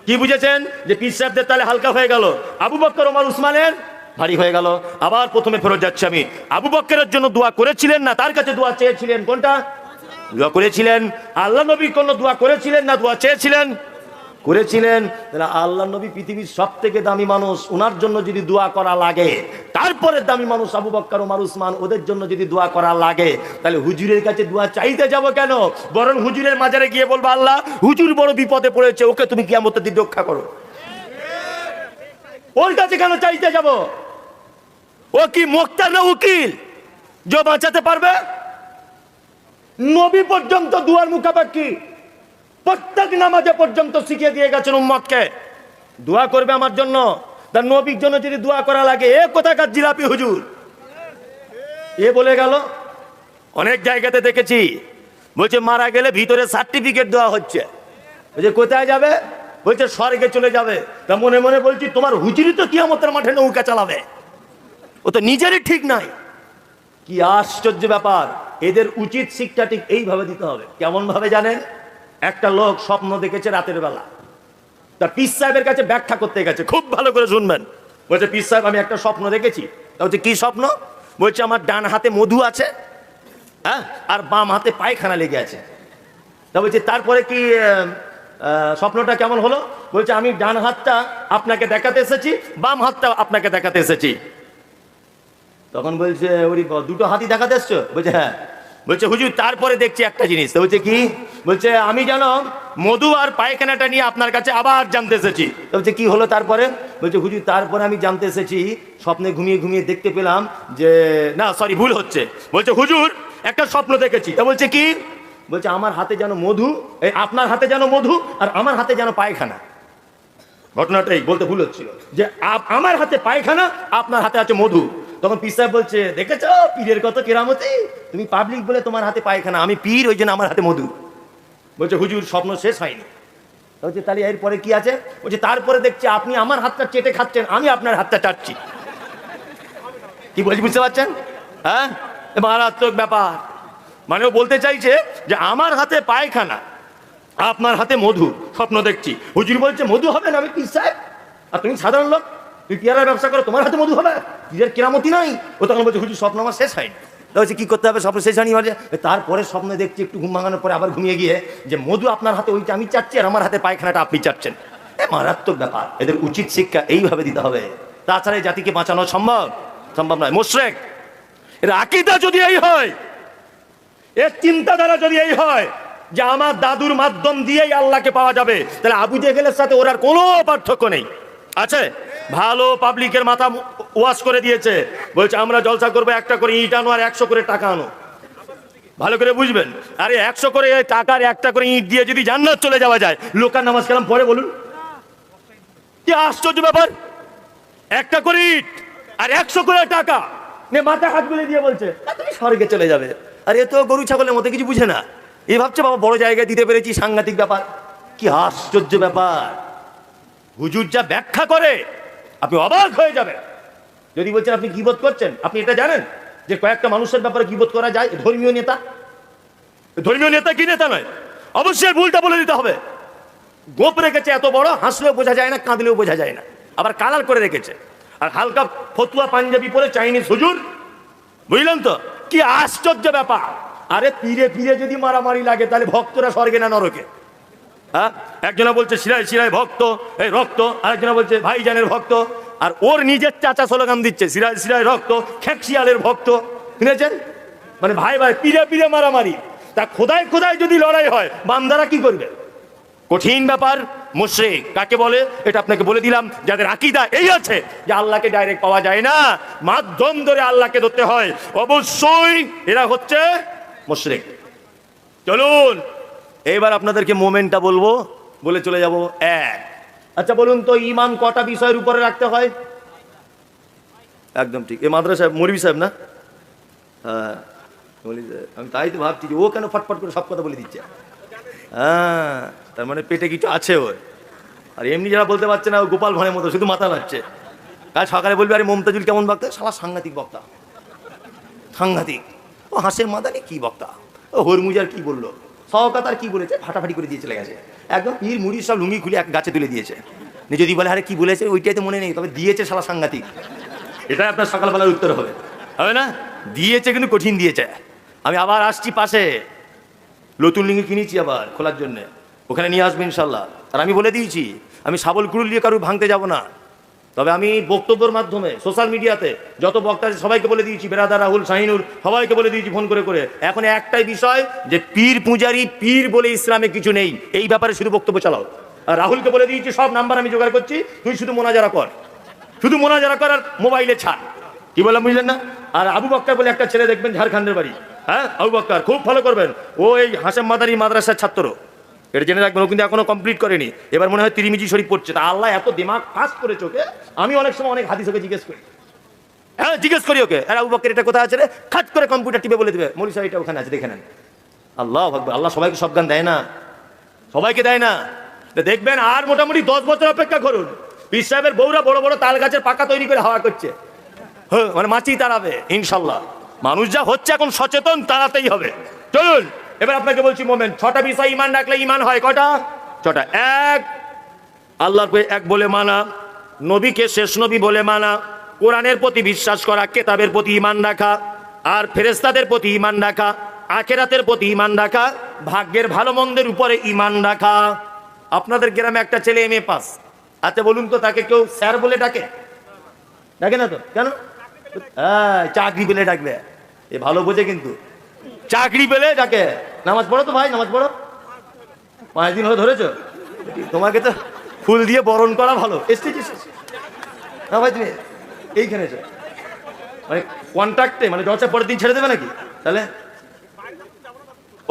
কি বুঝেছেন? যে পীর সাহেবদের তাহলে হালকা হয়ে গেল, আবু বকর, ওমর, উসমানের ভারী হয়ে গেল। আবার প্রথমে ফেরত যাচ্ছি আমি। আবু বকরের জন্য দোয়া করেছিলেন না তার কাছে দোয়া চেয়েছিলেন? কোনটা? দোয়া করেছিলেন। আল্লাহ নবীর জন্য দোয়া করেছিলেন না দোয়া চেয়েছিলেন? করেছিলেন। তাহলে আল্লাহ নবী পৃথিবীর সব থেকে দামি মানুষ, ওনার জন্য যদি দোয়া করা লাগে, তারপরে দামি মানুষ আবু বকর, ওমর, উসমান, ওদের জন্য যদি দোয়া করা লাগে, তাহলে হুজুরের কাছে দোয়া চাইতে যাব কেন? বরং হুজুরের মাজারে গিয়ে বলবো, আল্লাহ, হুজুর বড় বিপদে পড়েছে, ওকে তুমি কিয়ামতের দিন রক্ষা করো। ওর কাছে কেন চাইতে যাব? ও কি মুক্তার না উকিল যে বাঁচাতে পারবে? নবী পর্যন্ত দুয়ার মুখাপাক্ষি, প্রত্যেক নামাজে পর্যন্ত শিখিয়ে দিয়ে গেছেন উম্মতকে, দোয়া করবে আমার জন্য। তার নবীর জন্য যদি দোয়া করা লাগে, এ কোথাকার জিলাপি হুজুর এ বলে গেল। অনেক জায়গাতে দেখেছি, বলছে মারা গেলে ভিতরে সার্টিফিকেট দেওয়া হচ্ছে। বলছে কোথায় যাবে? বলছে স্বর্গে চলে যাবে। তা মনে মনে বলছি, তোমার হুজুরই তো কিয়ামতের মাঠে নৌকা চালাবে, ও তো নিজেরই ঠিক নাই। কি আশ্চর্য ব্যাপার! এদের উচিত শিক্ষা ঠিক এইভাবে দিতে হবে। কেমন ভাবে জানেন? একটা লোক স্বপ্ন দেখেছে রাতের বেলা, তা পীর সাহেবের কাছে ব্যাখ্যা করতে গেছে। খুব ভালো করে শুনবেন। বলছে, পীর সাহেব, আমি একটা স্বপ্ন দেখেছি। তা বলছে, কি স্বপ্ন? বলছে, আমার ডান হাতে মধু আছে, হ্যাঁ, আর বাম হাতে পায়খানা লেগে আছে। তা বলছে, তারপরে কি স্বপ্নটা কেমন হলো? বলছে, আমি ডান হাতটা আপনাকে দেখাতে এসেছি, বাম হাতটা আপনাকে দেখাতে এসেছি। তখন বলছে, ওরে দুটো হাতই দেখাতে এসছো? বলছে, হ্যাঁ। বলছে, হুজুর, তারপরে দেখছি একটা জিনিস। তো বলছে, কি? বলছে, আমি যেন মধু আর পায়খানাটা নিয়ে আপনার কাছে আবার জানতে এসেছি। তো বলছে, কি হলো তারপরে? বলছে, হুজুর, তারপরে আমি জানতে এসেছি, স্বপ্নে ঘুমিয়ে ঘুমিয়ে দেখতে পেলাম যে, না সরি, ভুল হচ্ছে। বলছে, হুজুর, একটা স্বপ্ন দেখেছি। তা বলছে, কি? বলছে, আমার হাতে যেন মধু, আপনার হাতে যেন মধু, আর আমার হাতে যেন পায়খানা। ঘটনাটাই বলতে ভুল হচ্ছিল, যে আমার হাতে পায়খানা, আপনার হাতে আছে মধু। তখন পীর সাহেব বলছে, দেখেছো পীরের কত কেরামতি, তুমি পাবলিক বলে তোমার হাতে পায়খানা, আমি পীর, ওই জন্য আমার হাতে মধু। বলছে, হুজুর, স্বপ্ন শেষ হয়নি। বলছে তাহলে এরপরে কি আছে? বলছে তারপরে দেখছি আপনি আমার হাতটা চেটে খাচ্ছেন, আমি আপনার হাতটা চাটছি। কি বলছি বুঝতে পারছেন? হ্যাঁ, মারাত্মক ব্যাপার। মানে ও বলতে চাইছে যে আমার হাতে পায়খানা, আপনার হাতে মধু, স্বপ্ন দেখছি। হুজুর বলছে মধু হবে না, আমি পীর সাহেব আর তুমি সাধারণ লোক, তুই পেয়ারার ব্যবসা করো, তোমার হাতে মধু হবে? পীরের কেরামতি নাই। ও তখন বলছে হুজুর স্বপ্ন আমার শেষ হয়নি। বলছে কি করতে হবে? স্বপ্ন শেষ হয়নি বলছে। তারপরে স্বপ্ন দেখছি একটু ঘুম ভাঙানোর পরে আবার ঘুমিয়ে গিয়ে যে মধু আপনার হাতে, ওইটা আমি চাচ্ছি, আর আমার হাতে পায়খানাটা আপনি চাচ্ছেন। মারাত্মক ব্যাপার। এদের উচিত শিক্ষা এইভাবে দিতে হবে, তাছাড়া এই জাতিকে বাঁচানো সম্ভব নয়। মুশরিক এর আকীদা যদি এই হয়, এর চিন্তাধারা যদি এই হয় যে আমার দাদুর মাধ্যম দিয়েই আল্লাহকে পাওয়া যাবে, তাহলে আবু জেহেলের সাথে ওর আর কোনো পার্থক্য নেই। আছে ভালো পাবলিকের মাথা ওয়াশ করে দিয়েছে, বলছে আমরা জলসা করবো, একটা করে ইট আনো আর 100 করে টাকা আনো। ভালো করে বুঝবেন, আরে 100 করে টাকার একটা করে ইট দিয়ে যদি জান্নাত চলে যাওয়া যায়, লোকার নামাজ কালাম পড়ে বলুন? কি আশ্চর্য ব্যাপার! একটা করে ইট আর 100 করে টাকা নে, মাথা হাত গুলে দিয়ে বলছে তুমি স্বর্গে চলে যাবে। আর এ তো গরু ছাগলের মতো কিছু বুঝে না, এ ভাবছে বাবা বড় জায়গায় দিতে পেরেছি, সাংঘাতিক ব্যাপার। কি আশ্চর্য ব্যাপার! হুজুর যা ব্যাখ্যা করে আপনি অবাক হয়ে যাবেন। যদি বলছেন আপনি গীবত করছেন, আপনি এটা জানেন যে কয়েকটা মানুষের ব্যাপারে গীবত করা যায়? ধর্মীয় নেতা, ধর্মীয় নেতা কি নেতা নয়, অবশ্যই ভুলটা বলে দিতে হবে। গোপ রেখেছে এত বড়, হাসলেও বোঝা যায় না, কাঁদলেও বোঝা যায় না, আবার কালার করে রেখেছে। আর হালকা ফতুয়া পাঞ্জাবি পরে চাইনিজ হুজুর, বুঝলেন তো? কি আশ্চর্য ব্যাপার! আরে পীরে পীরে যদি মারামারি লাগে, তাহলে ভক্তরা স্বর্গে না নরকে? হ্যাঁ, একজনা বলছে শিরায় শিরায় ভক্ত, এই রক্ত, আরেকজনা বলছে ভাইজানের ভক্ত, আর ওর নিজের চাচা স্লোগান দিচ্ছে শিরায় শিরায় রক্ত, খেকশিয়ালের ভক্ত। শুনেছেন? মানে ভাই ভাই পীরে পীরে মারামারি। তা খোদায় খোদায় যদি লড়াই হয়, বান্দারা কি করবে? কঠিন ব্যাপার। মুশরিক কাকে বলে এটা আপনাকে বলে দিলাম। যাদের আকীদা এই আছে যে আল্লাহকে ডাইরেক্ট পাওয়া যায় না, মাধ্যম ধরে আল্লাহকে ধরতে হয়, অবশ্যই এরা হচ্ছে মুশরিক। চলুন এবার আপনাদেরকে মোমেন্টটা বলবো, বলে চলে যাব। এক, আচ্ছা বলুন তো ঈমান কটা বিষয়ের উপরে রাখতে হয়? একদম ঠিক, এ মাদ্রাসা মৌলভী সাহেব না? হ্যাঁ, আমি তাই তো ভাবছি যে ও কেন ফটফট করে সব কথা বলে দিচ্ছে। হ্যাঁ, তার মানে পেটে কিছু আছে ওর। আর এমনি যারা বলতে পারছে না, ও গোপাল ভাঁড়ের মতো শুধু মাথা নাড়ছে। কাল সকালে বলবে আরে মমতাজুল কেমন বক্তা, শালা সাংঘাতিক বক্তা, সাংঘাতিক। ও হাসের মাদানি কি বক্তা, ও হরমুজার কি বললো, সহকাতার কি বলেছে, ফাটাফাটি করে দিয়ে চলে গেছে। একদম পীর মুড়ি সব লুঙ্গি খুলে এক গাছে তুলে দিয়েছে। যদি বলে আরে কি বলেছে, ওইটাই তো মনে নেই, তবে দিয়েছে শালা সাংঘাতিক। এটাই আপনার সকালবেলার উত্তর হবে, হবে না? দিয়েছে, কিন্তু কঠিন দিয়েছে। আমি আবার আসছি পাশে, নতুন লিঙ্গি কিনেছি আবার খোলার জন্যে, ওখানে নিয়ে আসবো ইনশাল্লাহ। আর আমি বলে দিয়েছি আমি শাবল কুড়ুল দিয়ে কারু ভাঙতে যাব না, তবে আমি বক্তব্যের মাধ্যমে সোশ্যাল মিডিয়াতে যত বক্তা আছে সবাইকে বলে দিয়েছি, বেরাদার রাহুল শাহিনুর সবাইকে বলে দিয়েছি ফোন করে করে। এখন একটাই বিষয় যে পীর পূজারি, পীর বলে ইসলামে কিছু নেই, এই ব্যাপারে শুধু বক্তব্য চালাও। আর রাহুলকে বলে দিয়েছি সব নাম্বার আমি জোগাড় করছি, তুই শুধু মোনাজারা কর, শুধু মোনাজারা কর আর মোবাইলে ছাড়। কি বললাম বুঝলেন না? আর আবু বক্কর বলে একটা ছেলে দেখবেন ঝাড়খণ্ডের বাড়ি, হ্যাঁ আবু বক্কর, খুব ফলো করবেন, ও এই হাশেম মাদারি মাদ্রাসার ছাত্র, এটা জেনে রাখবেন। ও কিন্তু এখনো কমপ্লিট করেনি, এবার মনে হয় তিরমিজি শরীফ পড়ছে। তা আল্লাহ এত দিমাগ কাজ করে চোখে, আমি অনেক সময় অনেক হাদিস ওকে জিজ্ঞেস করি, হ্যাঁ জিজ্ঞেস করি ওকে, আর আবু বক্কর এটা কোথায় আছে রে, খাট করে কম্পিউটার টিপে বলে দেবে মৌলী সাহেব এটা ওখানে আছে, দেখে নেন। আল্লাহ আকবার। আল্লাহ সবাইকে সব গান দেয় না, সবাইকে দেয় না। দেখবেন আর মোটামুটি 10 বছর অপেক্ষা করুন, পীর সাহেবের বউরা বড় বড় তাল গাছের পাকা তৈরি করে হাওয়া করছে, হ্যাঁ মানে মাছি তাড়াবে ইনশাল্লাহ। মানুষ যা হচ্ছে এখন সচেতন, তাড়াতেই হবে। চলুন এবার আপনাকে বলছি মোমেন্ট, 6টা বিষয় ইমান রাখলে ইমান হয় কটা? 6টা। এক, আল্লাহকে এক বলে মানা, নবীকে শেষ নবী বলে মানা, কোরআনের প্রতি বিশ্বাস করা, কেতাবের প্রতি ইমান রাখা, আর ফেরেশতাদের প্রতি ইমান রাখা, আখিরাতের প্রতি ইমান রাখা, ভাগ্যের ভালো মন্দের উপরে ইমান রাখা। আপনাদের গ্রামে একটা ছেলে MA পাস, আচ্ছা বলুন তো তাকে কেউ স্যার বলে ডাকে? ডাকে না তো, কেন? হ্যাঁ, চাকরি পেলে ডাকবে, এ ভালো বোঝে কিন্তু, চাকরি পেলে ডাকে। নামাজ পড়ো তো ভাই, নামাজ পড়ো, 5 দিন হলো ধরেছো, তোমাকে তো ফুল দিয়ে বরণ করা ভালো। এসেছি না ভাই, তুমি এইখানে এসো, মানে কন্ট্রাক্টে, মানে জলসা পরের দিন ছেড়ে দেবে নাকি? তাহলে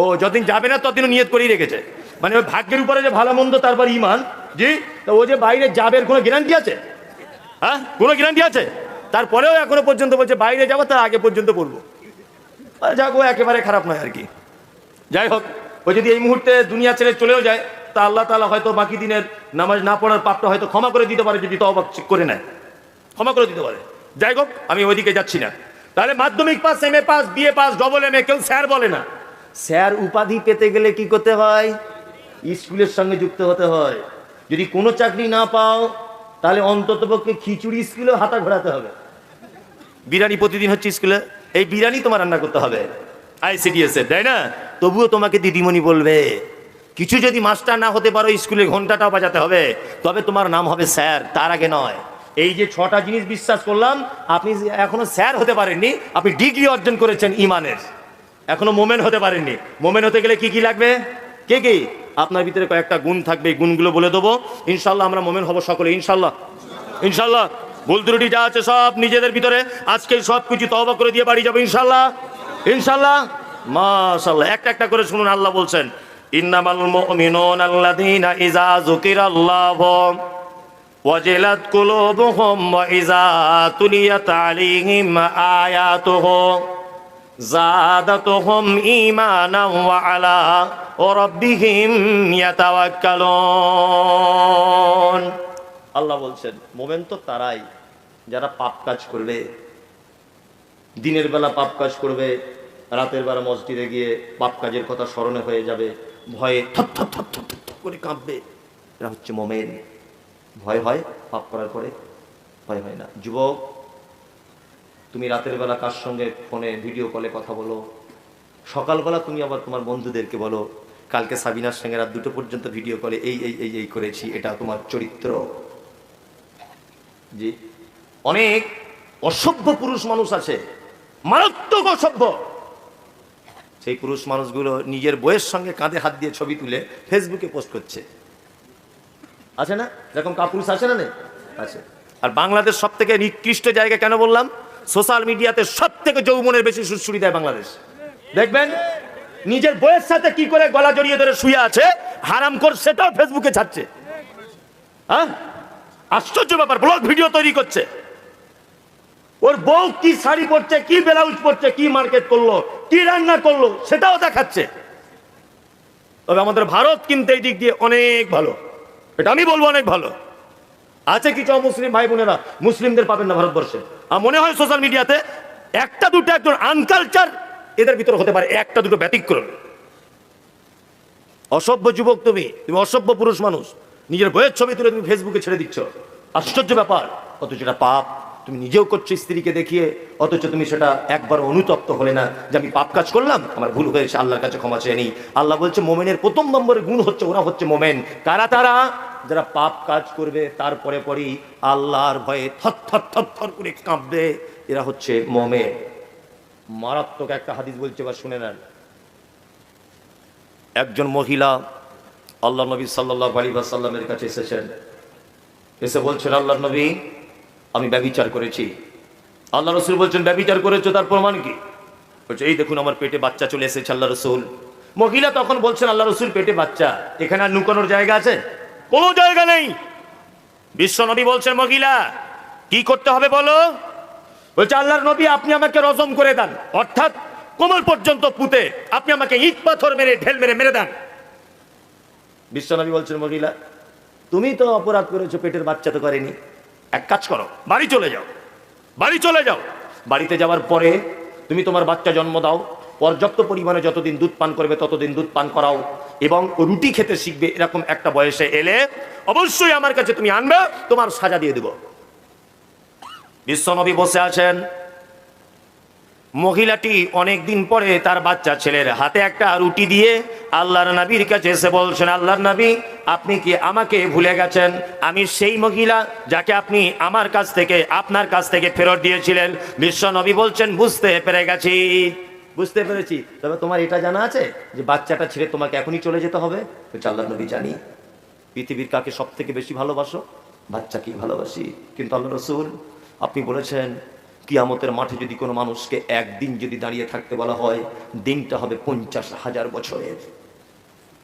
ও যতদিন যাবে না ততদিনও নিয়ত করেই রেখেছে, মানে ওই ভাগ্যের উপরে যে ভালো মন্দ তারপর ইমান। জি, তো ও যে বাইরে যাবে কোনো গ্যারান্টি আছে? হ্যাঁ, কোনো গ্যারান্টি আছে? তারপরেও এখনো পর্যন্ত বলছে বাইরে যাবো, তার আগে পর্যন্ত পড়বো। যাক, ও একেবারে খারাপ নয় আর কি। যাই হোক, ও যদি এই মুহূর্তে দুনিয়া ছেড়ে চলেও যায়, তা আল্লাহ তাআলা হয়তো বাকি দিনের নামাজ না পড়ার পাপটা হয়তো ক্ষমা করে দিতে পারে, যদি তওবা করে নেয়, ক্ষমা করে দিতে পারে। যাই হোক, আমি ওইদিকে যাচ্ছি না। তাহলে মাধ্যমিক pass, MA pass, BA pass, double MA, কেউ স্যার বলে না। স্যার উপাধি পেতে গেলে কি করতে হয়? স্কুলের সঙ্গে যুক্ত হতে হয়। যদি কোনো চাকরি না পাও তাহলে অন্ততপক্ষে খিচুড়ি স্কুলে হাতা ঘোরাতে হবে। বিরিয়ানি প্রতিদিন হচ্ছে স্কুলে, এই বিরিয়ানি তোমার রান্না করতে হবে ICDS এর, তাই না? তবুও তোমাকে দিদিমণি বলবে। কিছু যদি মাস্টার না হতে পারো, স্কুলে ঘন্টাটাও বাজাতে হবে, তবে তোমার নাম হবে স্যার, তার আগে নয়। এই যে 6টা জিনিস বিশ্বাস করলাম, আপনি এখনো স্যার হতে পারেননি, আপনি ডিগ্রি অর্জন করেছেন ইমানের, এখনো মোমেন হতে পারেননি। মোমেন হতে গেলে কি কি লাগবে? কে কি? আপনার ভিতরে কয়েকটা গুণ থাকবে, এই গুণগুলো বলে দেবো। ইনশাল্লাহ আমরা মোমেন হব সকলে, ইনশাল্লাহ। ইনশাল্লাহ ভুল ত্রুটি যা আছে সব নিজেদের ভিতরে আজকে সব কিছু তওবা করে দিয়ে বাড়ি যাবো, ইনশাল্লাহ। ইনশাল্লাহ, মাশাআল্লাহ। একটা একটা করে শুনুন। আল্লাহ বলছেন, ইন্নামাল মুমিনুনা আল্লাযীনা ইযা যুকিরাল্লাহু ওয়াজিলাত কুলুবুহুম ওয়া ইযা তুলিয়াত আলাইহিম আয়াতুহু যাদাতুহুম ঈমানান ওয়া আলা রাব্বিহিম ইয়াতাওয়াক্কালুন। আল্লাহ বলছেন, মোমেন তো তারাই যারা পাপ কাজ করবে, দিনের বেলা পাপ কাজ করবে, রাতের বেলা মসজিদে গিয়ে পাপ কাজের কথা স্মরণে হয়ে যাবে, ভয়ে থর থর থর থর থর করে কাঁপবে, এরা হচ্ছে মোমেন। ভয় হয় পাপ করার পরে? ভয় হয় না। যুবক, তুমি রাতের বেলা কার সঙ্গে ফোনে ভিডিও কলে কথা বলো, সকালবেলা তুমি আবার তোমার বন্ধুদেরকে বলো, কালকে সাবিনার সঙ্গে রাত 2টো পর্যন্ত ভিডিও কলে এই এই এই এই করেছি, এটা তোমার চরিত্র। জি, অনেক অসভ্য পুরুষ মানুষ আছে, মারাত্মক অসভ্য। সেই পুরুষ মানুষগুলো নিজের বইয়ের সঙ্গে কাঁধে হাত দিয়ে ছবি তুলে ফেসবুকে পোস্ট করছে, আছে না? এরকম কাপুরুষ আছে না? নেই? আছে। আর বাংলাদেশ সব থেকে নিকৃষ্ট জায়গা কেন বললাম? সোশ্যাল মিডিয়াতে সব থেকে যৌবনের বেশি সুশ্রী দেয় বাংলাদেশ। দেখবেন নিজের বইয়ের সাথে কি করে গলা জড়িয়ে ধরে শুয়ে আছে, হারামখোর, সেটাও ফেসবুকে ছাড়ছে। হ্যাঁ, আশ্চর্য ব্যাপার। ব্লগ ভিডিও তৈরি করছে, ওর বউ কি শাড়ি পরছে, কি ব্লাউজ পরছে, কি মার্কেট করলো, কি রান্না করলো, সেটাও দেখাচ্ছে। তবে আমাদের ভারত কিন্তু এই দিক দিয়ে অনেক ভালো, এটা আমি বলবো অনেক ভালো। আছে কিছু মুসলিম ভাই বোনেরা, মুসলিমদের পাবেন না ভারতবর্ষে। আর মনে হয় সোশ্যাল মিডিয়াতে একটা দুটো একজন আনকালচার এদের ভিতরে হতে পারে, একটা দুটো ব্যতিক্রম। অসভ্য যুবক, তুমি অসভ্য পুরুষ মানুষ, নিজের বইয়ের ছবি তুলে তুমি ফেসবুকে ছেড়ে দিচ্ছ, আশ্চর্য ব্যাপার। অথচ এটা পাপ, তুমি নিজেও করছো স্ত্রীকে দেখিয়ে, অথচ তুমি সেটা একবার অনুতপ্ত হলে না যে আমি পাপ কাজ করলাম, আমার ভুল হয়েছে, আল্লাহর কাছে ক্ষমা চেয়ে নিই। আল্লাহ বলছে মোমেনের প্রথম নম্বরের গুণ হচ্ছে ওরা হচ্ছে মোমেন। কারা তারা? যারা পাপ কাজ করবে তারপরে পরেই আল্লাহর ভয়ে থর থর থর থর করে কাঁপবে, এরা হচ্ছে মোমেন। মারাত্মক একটা হাদিস বলছে, এবার শুনে নেন। একজন মহিলা আল্লাহ নবী সাল্লাল্লাহু আলাইহি ওয়াসাল্লামের কাছে এসেছেন, এসে বলছেন, আল্লাহর নবী, আমি ব্যভিচার করেছি। আল্লাহ রসুল বলছেন, ব্যভিচার করেছো, তার প্রমাণ কি? বলছে, এই দেখুন আমার পেটে বাচ্চা চলে এসেছে আল্লাহ রসুল। মহিলা তখন বলছেন, আল্লাহ রসুল পেটে বাচ্চা, এখানে আর লুকানোর জায়গা আছে? কোনো জায়গা নেই। বিশ্ব নবী বলছেন, মহিলা কি করতে হবে বলো? বলছে, আল্লাহর নবী আপনি আমাকে রজম করে দেন, অর্থাৎ কোমর পর্যন্ত পুঁতে আপনি আমাকে ইট পাথর মেরে ঢেল মেরে মেরে দেন। বিশ্ব নবী বলছেন, মহিলা তুমি তো অপরাধ করেছো, পেটের বাচ্চা তো করেনি, এক কাজ করো, বাড়ি চলে যাও। বাড়ি চলে যাও, বাড়িতে যাওয়ার পরে তুমি তোমার বাচ্চা জন্ম দাও, পর্যাপ্ত পরিমাণে যতদিন দুধ পান করবে ততদিন দুধ পান করাও, এবং রুটি খেতে শিখবে। এরকম একটা বয়সে এলে অবশ্যই আমার কাছে তুমি আনবে, তোমার সাজা দিয়ে দেব। বিশ্বনবী বসে আছেন, মহিলাটি অনেকদিন পরে তার বাচ্চা ছেলের হাতে একটা রুটি দিয়ে আল্লাহর নবীর কাছে এসে বলছেন, আল্লাহর নবী আপনি কি আমাকে ভুলে গেছেন? আমি সেই মহিলা যাকে আপনি আমার কাছ থেকে আপনার কাছ থেকে ফেরত দিয়েছিলেন। বিশ্ব নবী বলছেন, বুঝতে পেরে গেছি, বুঝতে পেরেছি। তবে তোমার এটা জানা আছে যে বাচ্চাটা ছেড়ে তোমাকে এখনই চলে যেতে হবে? বলছে, আল্লাহর নবী জানি। পৃথিবীর কাকে সব থেকে বেশি ভালোবাসো? বাচ্চাকেই ভালোবাসি। কিন্তু আল্লাহ রসুল আপনি বলেছেন কিয়ামতের মাঠে যদি কোনো মানুষকে একদিন যদি দাঁড়িয়ে থাকতে বলা হয়, দিনটা হবে 50,000 বছরের।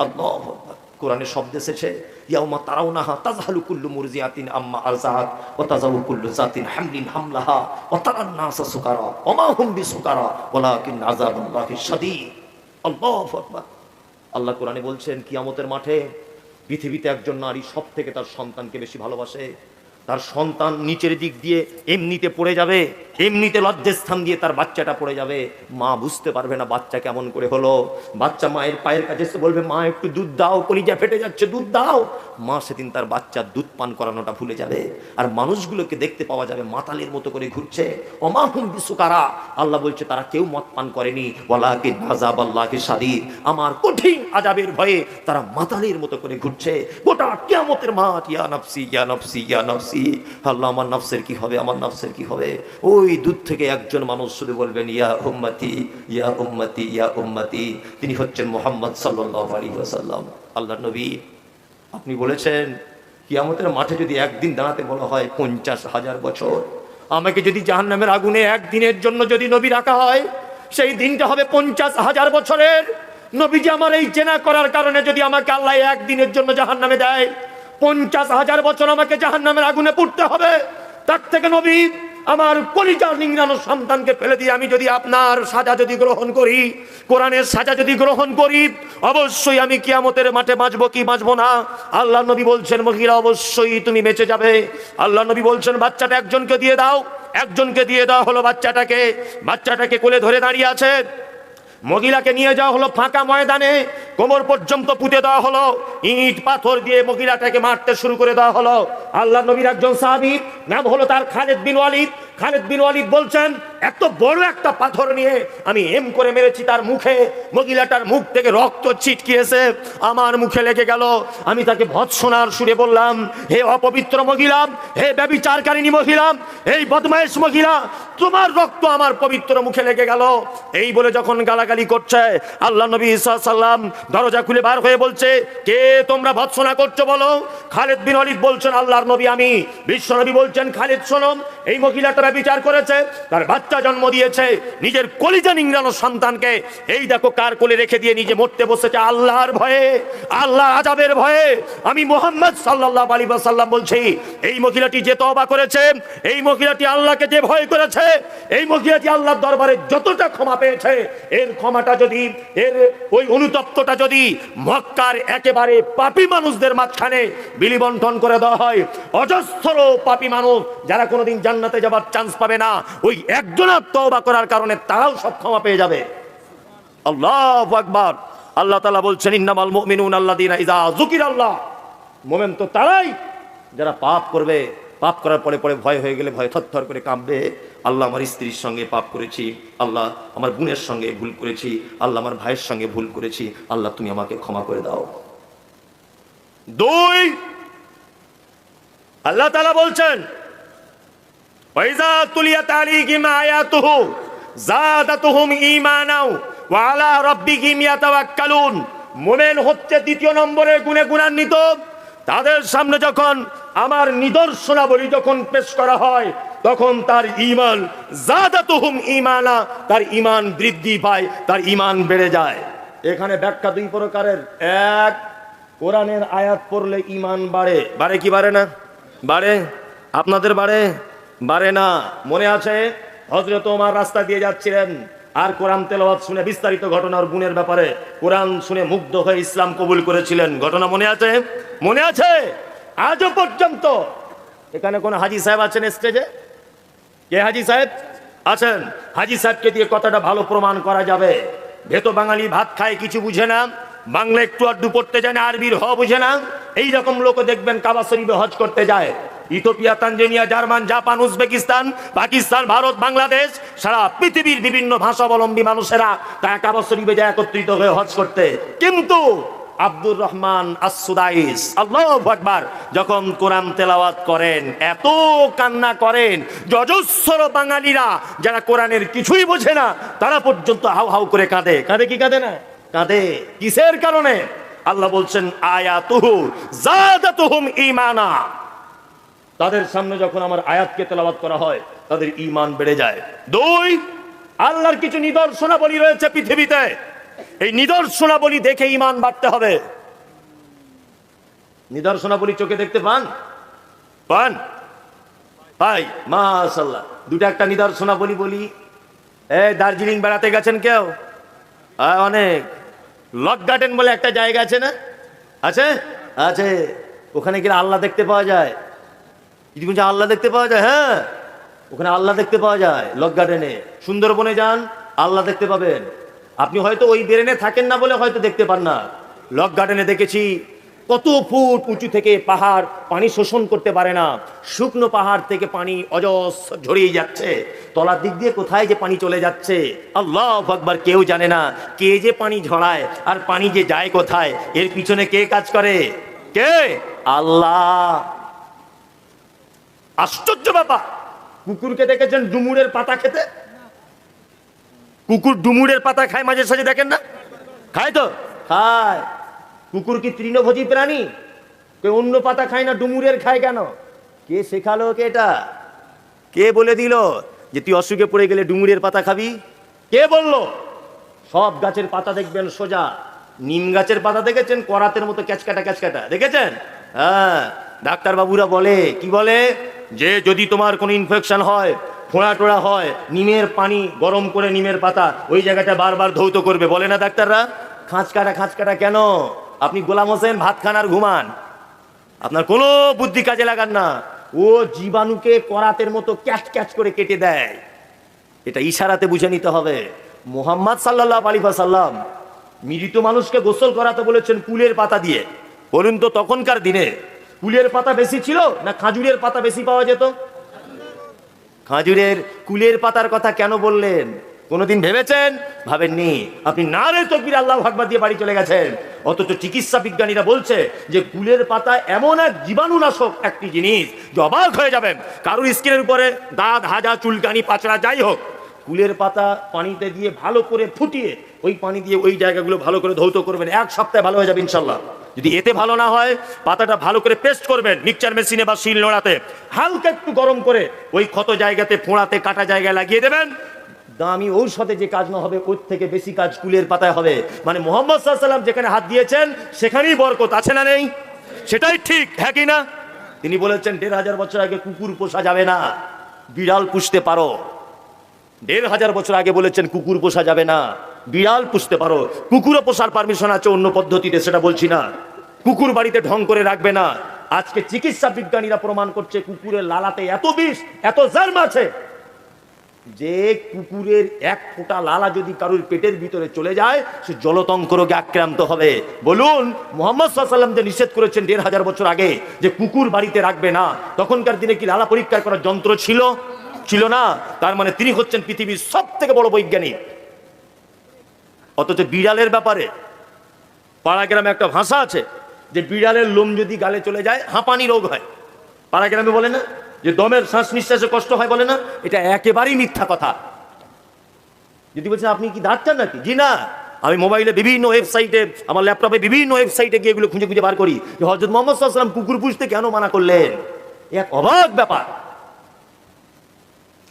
আল্লাহু আকবার। কোরআনে শব্দ এসেছে, ইয়াউমা তারাউনাহা তাযহালু কুল্লু মুরজিআতিন আম্মা আরযাআত ওয়া তাযাউ কুল্লু যাতিন হামলিন হামলাহা ওয়া তারান নাসা সুকারা ওয়া মা হুম বিসুকারা ওয়ালাকিন আযাবুল্লাহি শাদীদ। আল্লাহু আকবার। আল্লাহ কোরআনে বলছেন কিয়ামতের মাঠে পৃথিবীতে একজন নারী সব থেকে তার সন্তানকে বেশি ভালোবাসে। তার সন্তান নিচের দিক দিয়ে এমনিতে পড়ে যাবে, এমনিতে লজ্জাস্থান দিয়ে তার বাচ্চাটা পড়ে যাবে, মা বুঝতে পারবে না বাচ্চা কেমন করে হলো। বাচ্চা মায়ের পায়ের কাছে এসে বলবে, মা একটু দুধ দাও, কলিজা ফেটে যাচ্ছে, দুধ দাও। মা সেদিন তার বাচ্চার দুধ পান করানোটা ভুলে যাবে। আর মানুষগুলোকে দেখতে পাওয়া যাবে মাতালের মতো করে ঘুরছে। অমাহুম বিসুকারা, আল্লাহ বলছে তারা কেউ মদ পান করেনি, ওয়ালাকিন আযাবাল্লাহি শাদীদ, আমার কঠিন আযাবের ভয়ে তারা মাতালের মতো করে ঘুরছে গোটা কিয়ামতের মাঠ। ইয়া নফসি ইয়া নফসি ইয়া নফসি, আল্লাহ আমার নফসের কি হবে, আমার নফসের কি হবে। ওই দূর থেকে একজন মানুষ শুধু বলবেন, ইয়া উম্মতি ইয়া উম্মতি ইয়া উম্মতি। তিনি হচ্ছেন মুহাম্মদ সাল্লাল্লাহু আলাইহি ওয়াসাল্লাম, আল্লাহর নবী। আপনি বলেছেন কিয়ামতের মাঠে যদি একদিন দাঁড়াতে বলা হয় 50,000 বছর, আমাকে যদি জাহান্নামের আগুনে একদিনের জন্য যদি নবী রাখা হয়, সেই দিনটা হবে 50,000 বছরের। নবীজি আমার এই চেনা করার কারণে যদি আমাকে আল্লাহ একদিনের জন্য জাহান্নামে দেয়, 50,000 বছর আমাকে জাহান্নামের আগুনে পুড়তে হবে। তার থেকে নবী আমার কলিজার নিংড়ানো সন্তানকে ফেলে দিয়ে আমি যদি আপনার সাজা যদি গ্রহণ করি, কোরআনের সাজা যদি গ্রহণ করি, অবশ্যই আমি কিয়ামতের মাঠে বাঁচবো কি বাঁচবো না। আল্লাহ নবী বলছেন, মহিলা অবশ্যই তুমি বেঁচে যাবে। আল্লাহ নবী বলছেন, বাচ্চাটা একজনকে দিয়ে দাও। একজনকে দিয়ে দেওয়া হলো বাচ্চাটাকে। বাচ্চাটাকে কোলে ধরে দাঁড়িয়ে আছে। মহিলাকে নিয়ে যাওয়া হলো ফাঁকা ময়দানে, কোমর পর্যন্ত পুঁতে দেওয়া হলো, ইট পাথর দিয়ে মহিলাটাকে মারতে শুরু করে দেওয়া হলো। আল্লাহ নবীর একজন সাহাবী, নাম হলো তার খালিদ বিন ওয়ালিদ। খালিদ বিন ওয়ালিদ বলছেন, এত বড় একটা পাথর নিয়ে আমি এম করে মেরেছি তার মুখে, মহিলাটার মুখ থেকে রক্ত ছিটকিয়েছে, আমার মুখে লেগে গেল। আমি তাকে ভৎসনার সুরে বললাম, হে অপবিত্র মহিলা, হে ব্যভিচারকারিণী মহিলা, এই বদমাইশ মহিলা, তোমার রক্ত আমার পবিত্র মুখে লেগে গেল। এই বলে যখন গালাগালি করছে, আল্লাহ নবী সাল্লাল্লাহু আলাইহি ওয়াসাল্লাম দরজা খুলে বার হয়ে বলছে, কে তোমরা ভৎসনা করছো বলো। খালিদ বিন ওয়ালিদ বলছেন, আল্লাহর নবী আমি। বিশ্ব নবী বলছেন, খালিদ শোনো, এই মহিলাটা বিচার করেছে, তার বাচ্চা জন্ম দিয়েছে, নিজের কলিজা নিংড়ানো সন্তানকে এই দেখো কার কোলে রেখে দিয়ে নিজে মরতে বসেছে আল্লাহর ভয়ে, আল্লাহর আযাবের ভয়ে। আমি মুহাম্মদ সাল্লাল্লাহু আলাইহি ওয়াসাল্লাম বলছি, এই মহিলাটি যে তওবা করেছে, এই মহিলাটি আল্লাহকে যে ভয় করেছে, এই মহিলাটি আল্লাহর দরবারে যতটা ক্ষমা পেয়েছে, এর ক্ষমাটা যদি, এর ওই অনুতপ্তটা যদি মক্কার একেবারে পাপী মানুষদের মাঝখানে বিলি বন্টন করে দেওয়া হয়, অজস্র পাপী মানুষ যারা কোনোদিন জান্নাতে যাবার চান্স পাবে না, ওই একজনের তওবা করার কারণে তারাও সব ক্ষমা পেয়ে যাবে। আল্লাহু আকবার। আল্লাহ তাআলা বলছেন, ইন্নামাল মুমিনুনা আল্লাযীনা ইযা যুকিরাল্লাহ, মুমিন তো তারাই যারা পাপ করবে, পাপ করার পরে পরে ভয় হয়ে গেলে ভয় থরথর করে কাঁপবে। আল্লাহ আমার স্ত্রীর সঙ্গে পাপ করেছি, আল্লাহ আমার বোনের সঙ্গে ভুল করেছি, আল্লাহ আমার ভাইয়ের সঙ্গে ভুল করেছি, আল্লাহ তুমি আমাকে ক্ষমা করে দাও। দুই, আল্লাহ তাআলা বলছেন, ওয়াইজা তুলিয়াত আলাইহিম আয়াতুহু যাদাতুহুম ঈমানাও ওয়া আলা রাব্বিহিম ইয়াতাওয়াক্কালুন। মুমিন হচ্ছে দ্বিতীয় নম্বরের গুণে গুণান্বিত। তাদের সামনে যখন আমার নিদর্শনাবলী যখন পেশ করা হয়, তখন তার ঈমান, যাদাতুহুম ঈমানা, তার ঈমান বৃদ্ধি পায়, তার ঈমান বেড়ে যায়। এখানে ব্যাখ্যা দুই প্রকারের। এক, কোরআনের আয়াত পড়লে ঈমান বাড়ে। বাড়ে কি বাড়ে না? বাড়ে। আপনাদের বাড়ে? বাড়ে না। মনে আছে হযরত ওমর রাস্তা দিয়ে যাচ্ছিলেন, আর কোরআন তেলাওয়াত শুনে বিস্তারিত ঘটনার গুণের ব্যাপারে কোরআন শুনে মুগ্ধ হয়ে ইসলাম কবুল করেছিলেন। ঘটনা মনে আছে? মনে আছে? আজও পর্যন্ত এখানে কোন হাজী সাহেব আছেন স্টেজে? কে হাজী সাহেব আছেন? হাজী সাহেবকে দিয়ে কথাটা ভালো প্রমাণ করা যাবে। ভেতো বাঙালি ভাত খায়, কিছু বুঝে না, বাংলা একটু আধটু পড়তে জানে, আরবির হ বুঝে না। এইরকম লোক দেখবেন কাবা শরীফে হজ করতে যায়। Ethiopia, Tanzania, German, Japan, Uzbekistan, Pakistan, Bharat, Bangladesh, সারা পৃথিবীর বিভিন্ন ভাষাবলম্বী মানুষেরা তারা কাবা শরীফে যায় একত্রিত হয়ে হজ করতে। কিন্তু আব্দুর রহমান আস-সুদাইস, আল্লাহু আকবার, যখন কোরআন তেলাওয়াত করেন এত কান্না করেন, অজস্র বাঙালিরা যারা কোরআনের কিছুই বোঝে না তারা পর্যন্ত হাউ হাউ করে কাঁদে। কাঁদে কি কাঁদে না? কাঁদে। কিসের কারণে? আল্লাহ বলছেন, আয়াতুহু যাদাতুহুম ঈমানা। তাদের সামনে যখন আমার আয়াতকে তেলাওয়াত করা হয়, তাদের ঈমান বেড়ে যায়। দুই, আল্লাহর কিছু নিদর্শনাবলী রয়েছে পৃথিবীতে, এই নিদর্শনাবলী দেখে ঈমান বাড়তে হবে। নিদর্শনাবলী চোখে দেখতে পান? পান? ভাই মাশাআল্লাহ, দুটো একটা নিদর্শনাবলী বলি। দার্জিলিং বেড়াতে গেছেন কেউ? অনেক। লক গার্ডেন বলে একটা জায়গা আছে না? আছে? আছে। ওখানে গেলে আল্লাহ দেখতে পাওয়া যায়। যদি বলছে আল্লাহ দেখতে পাওয়া যায়, হ্যাঁ ওখানে আল্লাহ দেখতে পাওয়া যায়। লক গার্ডেনে, সুন্দরবনে যান, আল্লাহ দেখতে পাবেন। আপনি হয়তো ওই ব্রেনে থাকেন না বলে হয়তো দেখতে পান না। লক গার্ডেনে দেখেছি কত ফুট উঁচু থেকে পাহাড় পানি শোষণ করতে পারে না, শুকনো পাহাড় থেকে পানি অজস্র ঝরিয়ে যাচ্ছে, তলার দিক দিয়ে কোথায় যে পানি চলে যাচ্ছে আল্লাহু আকবার, কেউ জানে না। কে যে পানি ঝরায় আর পানি যে যায় কোথায়, এর পিছনে কে কাজ করে? কে? আল্লাহ। আশ্চর্য ব্যাপার। কুকুরকে দেখেছেন ডুমুরের পাতা খেতে? কুকুর ডুমুরের পাতা খায় মাঝে সাঝে, দেখেন না? খায় তো, খায়। কুকুর কি তৃণভোজী প্রাণী? কেউ অন্য পাতা খায় না, ডুমুরের খায় কেন? কে শেখালো ওকে এটা? কে বলে দিল যে তুই অসুখে পড়ে গেলে ডুমুরের পাতা খাবি? কে বলল? সব গাছের পাতা দেখবেন সোজা। নিম গাছের পাতা দেখেছেন করাতের মতো ক্যাচকাটা ক্যাচকাটা, দেখেছেন? হ্যাঁ, ডাক্তার বাবুরা বলে, কি বলে, যে যদি তোমার কোনো ইনফেকশন হয়, ফোঁড়া টোড়া হয়, নিমের পানি গরম করে নিমের পাতা ওই জায়গাটা বারবার ধৌত করবে, বলে না ডাক্তাররা? খাঁচকাটা কেন? আপনি গোলাম হোসেন ভাত খান আর ঘুমান, আপনার কোনো বুদ্ধি কাজে লাগান না। ও জীবাণুকে করাতের মতো ক্যাচ ক্যাচ করে কেটে দেয়। এটা ইশারাতে বুঝে নিতে হবে। মুহাম্মদ সাল্লাল্লাহু আলাইহি ওয়াসাল্লাম মৃত মানুষকে গোসল করাতে বলেছেন কুলের পাতা দিয়ে। বলুন তো তখনকার দিনে কুলের পাতা বেশি ছিল না খাজুরের পাতা বেশি পাওয়া যেত? খাজুরের, কুলের পাতার কথা কেন বললেন? কোনোদিন ভেবেছেন? ভাবেননি। আপনি নারে তাকবীর আল্লাহু আকবার দিয়ে বাড়ি চলে গেছেন। অথচ চিকিৎসা বিজ্ঞানীরা বলছে যে কুলের পাতা এমন এক জীবাণুনাশক একটি জিনিস যে অবাক হয়ে যাবেন। কারোর স্কিনের উপরে দাগ, হাজা, চুলকানি, পাচড়া যাই হোক, কুলের পাতা পানিতে দিয়ে ভালো করে ফুটিয়ে ওই পানি দিয়ে ওই জায়গাগুলো ভালো করে ধৌত করবেন, 1 সপ্তাহে ভালো হয়ে যাবে ইনশাল্লাহ। যদি এতে ভালো না হয়, পাতাটা ভালো করে পেস্ট করবেন মিক্সচার মেশিনে বা শিল নোড়াতে, হালকা একটু গরম করে ওই ক্ষত জায়গাতে, ফোঁড়াতে, কাটা জায়গায় লাগিয়ে দেবেন। দামি ঔষধে যে কাজ না হবে, ওর থেকে বেশি কাজ কুলের পাতায় হবে। মানে মুহাম্মদ সাল্লাল্লাহু আলাইহি ওয়াসাল্লাম যেখানে হাত দিয়েছেন সেখানেই বরকত আছে না নেই? সেটাই ঠিক, হ্যাঁ কি না? তিনি বলেছেন 1500 বছর আগে কুকুর পোষা যাবে না, বিড়াল পুষতে পারো। 1500 বছর আগে বলেছেন কুকুর পোষা যাবে না, বিড়াল পুষতে পারো। কুকুরও পোষার পারমিশন আছে অন্য পদ্ধতিতে, সেটা বলছি না। কুকুর বাড়িতে ঢং করে রাখবে না। আজকে চিকিৎসা বিজ্ঞানীরা প্রমাণ করছে কুকুরের লালাতে এত বিষ, এত জার্ম আছে যে কুকুরের 1 ফোঁটা লালা যদি কারোর পেটের ভিতরে চলে যায়, সে জলতঙ্ক রোগে আক্রান্ত হবে। বলুন মুহাম্মদ সাল্লাল্লাহু আলাইহি ওয়াসাল্লাম যে নিষেধ করেছেন 1500 বছর আগে যে কুকুর বাড়িতে রাখবে না, তখনকার দিনে কি লালা পরীক্ষা করার যন্ত্র ছিল? ছিল না। তার মানে তিনি হচ্ছেন পৃথিবীর সবথেকে বড় বৈজ্ঞানিক। অথচ বিড়ালের ব্যাপারে পাড়া গ্রামে একটা ভাষা আছে যে বিড়ালের লোম যদি গালে চলে যায় হাঁপানি রোগ হয়। পাড়া গ্রামে বলে না যে দমের শ্বাস নিঃশ্বাসে কষ্ট হয়, বলে না? এটা একেবারেই মিথ্যা কথা। যদি বলছেন আপনি কি দাঁড়াচ্ছেন নাকি, জি না, আমি মোবাইলে বিভিন্ন ওয়েবসাইটে, আমার ল্যাপটপে বিভিন্ন ওয়েবসাইটে গিয়ে এগুলো খুঁজে খুঁজে বার করি যে হযরত মুহাম্মদ সাল্লাল্লাহু আলাইহি ওয়াসাল্লাম কুকুর পুষতে কেন মানা করলেন। এক অবাক ব্যাপার।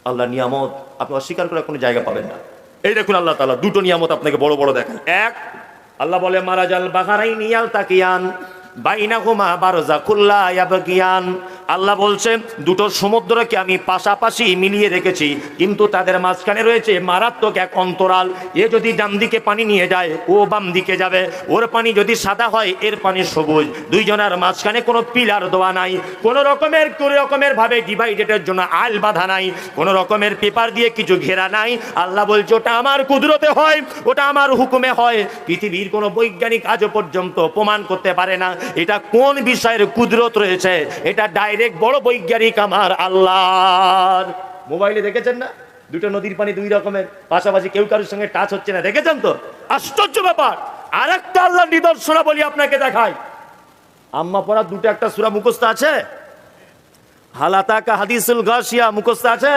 আল্লাহর নিয়ামত আপনি অস্বীকার করার কোনো জায়গা পাবেন না। এই দেখুন আল্লাহ তাআলা 2টো নিয়ামত আপনাকে বড় বড় দেখান। এক, আল্লাহ বলে মারাজাল বাহরাইনি ইয়ালতাকিয়ান বাইনাহুমা বারযাখুল লা ইয়াবগিয়ান। আল্লাহ বলছেন 2টো সমুদ্রকে আমি পাশাপাশি মিলিয়ে রেখেছি, কিন্তু তাদের মাঝখানে রয়েছে মারাত্মক এক অন্তরাল। এ যদি ডান দিকে পানি নিয়ে যায়, ও বাম দিকে যাবে। ওর পানি যদি সাদা হয়, এর পানি সবুজ। দুইজনের মাঝখানে কোনো পিলার দেওয়া নাই, কোনো রকমের ভাবে ডিভাইডেডের জন্য আল বাঁধা নাই, কোনো রকমের পেপার দিয়ে কিছু ঘেরা নাই। আল্লাহ বলছে ওটা আমার কুদরতে হয়, ওটা আমার হুকুমে হয়। পৃথিবীর কোনো বৈজ্ঞানিক আজও পর্যন্ত প্রমাণ করতে পারে না এটা কোন বিষয়ের কুদরত রয়েছে। এটা ডাইরেক্ট বড় বৈজ্ঞানিক আমার আল্লাহর। মোবাইলে দেখেছেন না 2টো নদীর পানি 2 রকমের, পাশাপাশি কেউ কারোর সঙ্গে টাচ হচ্ছে না, দেখেছেন তো? আশ্চর্য ব্যাপার। আরেকটা আল্লাহর নিদর্শন বলি আপনাকে দেখাই। আম্মা পড়া 2টো একটা সূরা মুখস্থ আছে? হালাতাকা হাদিসুল গাশিয়া মুখস্থ আছে?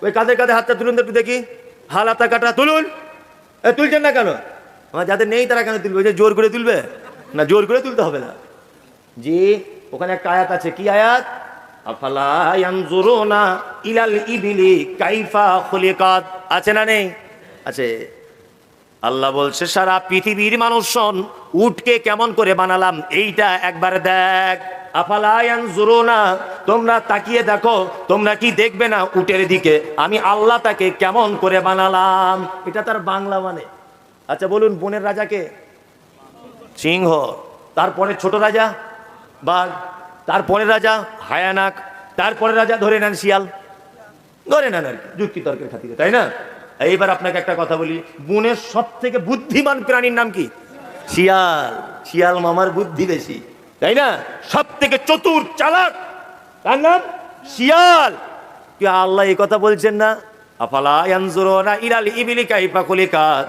ওই কাঁধে কাঁধে হাতটা তুলুন একটু দেখি। হালাতাকাটা তুলুন। তুলছেন না কেন? আমার যাদের নেই তারা কেন তুলবে? যে জোর করে তুলবে না, জোর করে তুলতে হবে না। জি, ওখানে একটা আয়াত আছে। কি আয়াত? আফালা ইয়ানজুরুনা ইলাল ইবিলি কাইফা খুলিকাত। আছে না নেই? আছে। আল্লাহ বলছে সারা পৃথিবীর মানুষ শোন, উটকে কেমন করে বানালাম এইটা একবার দেখ। আফালা ইয়ানজুরুনা, তোমরা তাকিয়ে দেখো, তোমরা কি দেখবে না উটের দিকে আমি আল্লাহ তাকে কেমন করে বানালাম? এটা তার বাংলা মানে। আচ্ছা বলুন, বনের রাজাকে সিংহ, তারপরে ছোট রাজা বাঘ, তারপরে রাজা হায়ানাক, তারপরে রাজা ধরে নেন শিয়াল, ধরে নেন আর কি, যুক্তি তর্কের খাতিরে, তাই না? এইবার আপনাকে একটা কথা বলি, বনের সব থেকে বুদ্ধিমান প্রাণীর নাম কি? শিয়াল। শিয়াল মামার বুদ্ধি বেশি, তাই না? সব থেকে চতুর চালাক তার নাম শিয়াল। কি আল্লাহ এই কথা বলছেন না? আফালা ইয়ানজুরুনা ইলাল ইবিলি কাইফা খুলিকাত,